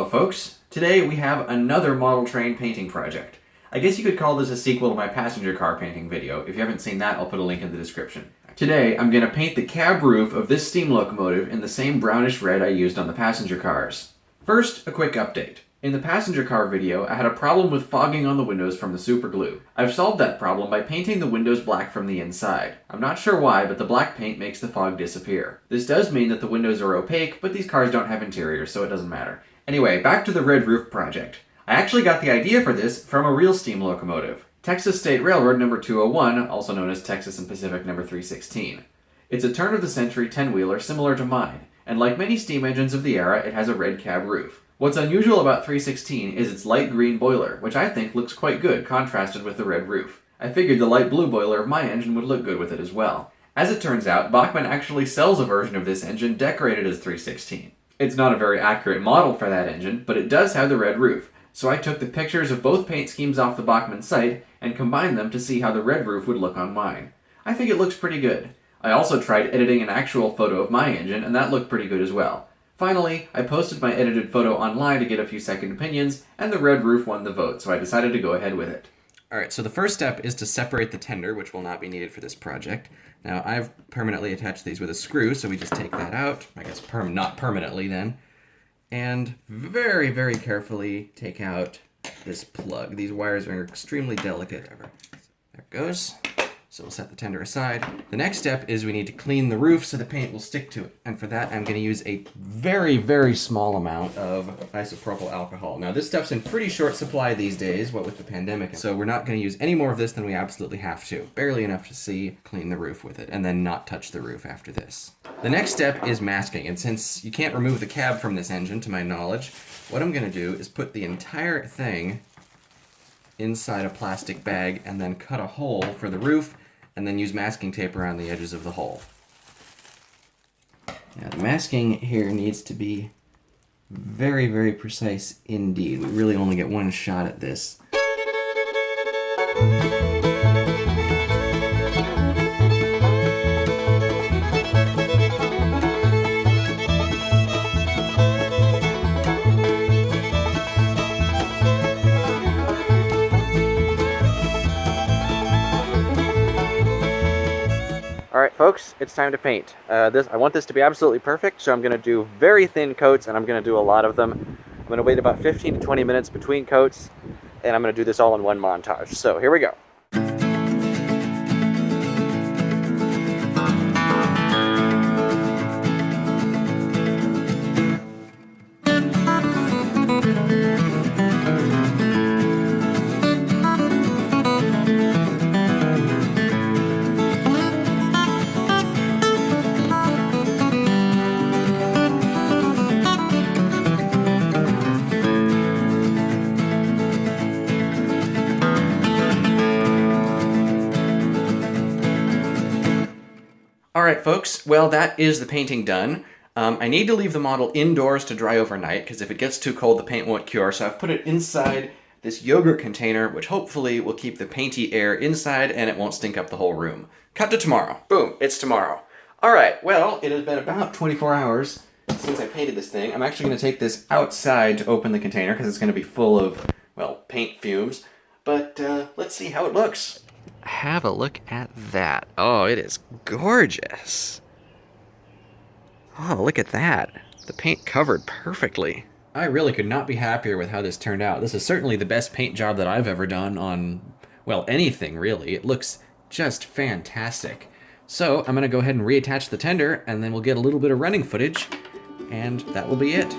folks. Today we have another model train painting project. I guess you could call this a sequel to my passenger car painting video. If you haven't seen that, I'll put a link in the description. Today I'm going to paint the cab roof of this steam locomotive in the same brownish red I used on the passenger cars. First, a quick update. In the passenger car video, I had a problem with fogging on the windows from the super glue. I've solved that problem by painting the windows black from the inside. I'm not sure why, but the black paint makes the fog disappear. This does mean that the windows are opaque, but these cars don't have interiors, so it doesn't matter. Anyway, back to the red roof project. I actually got the idea for this from a real steam locomotive. Texas State Railroad number 201, also known as Texas and Pacific number 316. It's a turn-of-the-century 10-wheeler similar to mine, and like many steam engines of the era, it has a red cab roof. What's unusual about 316 is its light green boiler, which I think looks quite good contrasted with the red roof. I figured the light blue boiler of my engine would look good with it as well. As it turns out, Bachmann actually sells a version of this engine decorated as 316. It's not a very accurate model for that engine, but it does have the red roof, so I took the pictures of both paint schemes off the Bachmann site and combined them to see how the red roof would look on mine. I think it looks pretty good. I also tried editing an actual photo of my engine, and that looked pretty good as well. Finally, I posted my edited photo online to get a few second opinions, and the red roof won the vote, so I decided to go ahead with it. Alright, so the first step is to separate the tender, which will not be needed for this project. Now, I've permanently attached these with a screw, so we just take that out. I guess not permanently then. And very, very carefully take out this plug. These wires are extremely delicate. There it goes. So we'll set the tender aside. The next step is we need to clean the roof so the paint will stick to it. And for that, I'm going to use a very, very small amount of isopropyl alcohol. Now, this stuff's in pretty short supply these days, what with the pandemic. So we're not going to use any more of this than we absolutely have to. Barely enough to see, clean the roof with it, and then not touch the roof after this. The next step is masking. And since you can't remove the cab from this engine, to my knowledge, what I'm going to do is put the entire thing inside a plastic bag and then cut a hole for the roof and then use masking tape around the edges of the hole. Now the masking here needs to be very, very precise indeed. We really only get one shot at this. Alright folks, it's time to paint. I want this to be absolutely perfect, so I'm going to do very thin coats, and I'm going to do a lot of them. I'm going to wait about 15 to 20 minutes between coats, and I'm going to do this all in one montage. So here we go. Alright folks, well that is the painting done. I need to leave the model indoors to dry overnight, because if it gets too cold the paint won't cure, so I've put it inside this yogurt container, which hopefully will keep the painty air inside and it won't stink up the whole room. Cut to tomorrow. Boom, it's tomorrow. Alright, well, it has been about 24 hours since I painted this thing. I'm actually going to take this outside to open the container, because it's going to be full of, well, paint fumes. But let's see how it looks. Have a look at that. Oh, it is gorgeous. Oh, look at that. The paint covered perfectly. I really could not be happier with how this turned out. This is certainly the best paint job that I've ever done on, well, anything really. It looks just fantastic. So I'm going to go ahead and reattach the tender, and then we'll get a little bit of running footage, and that will be it.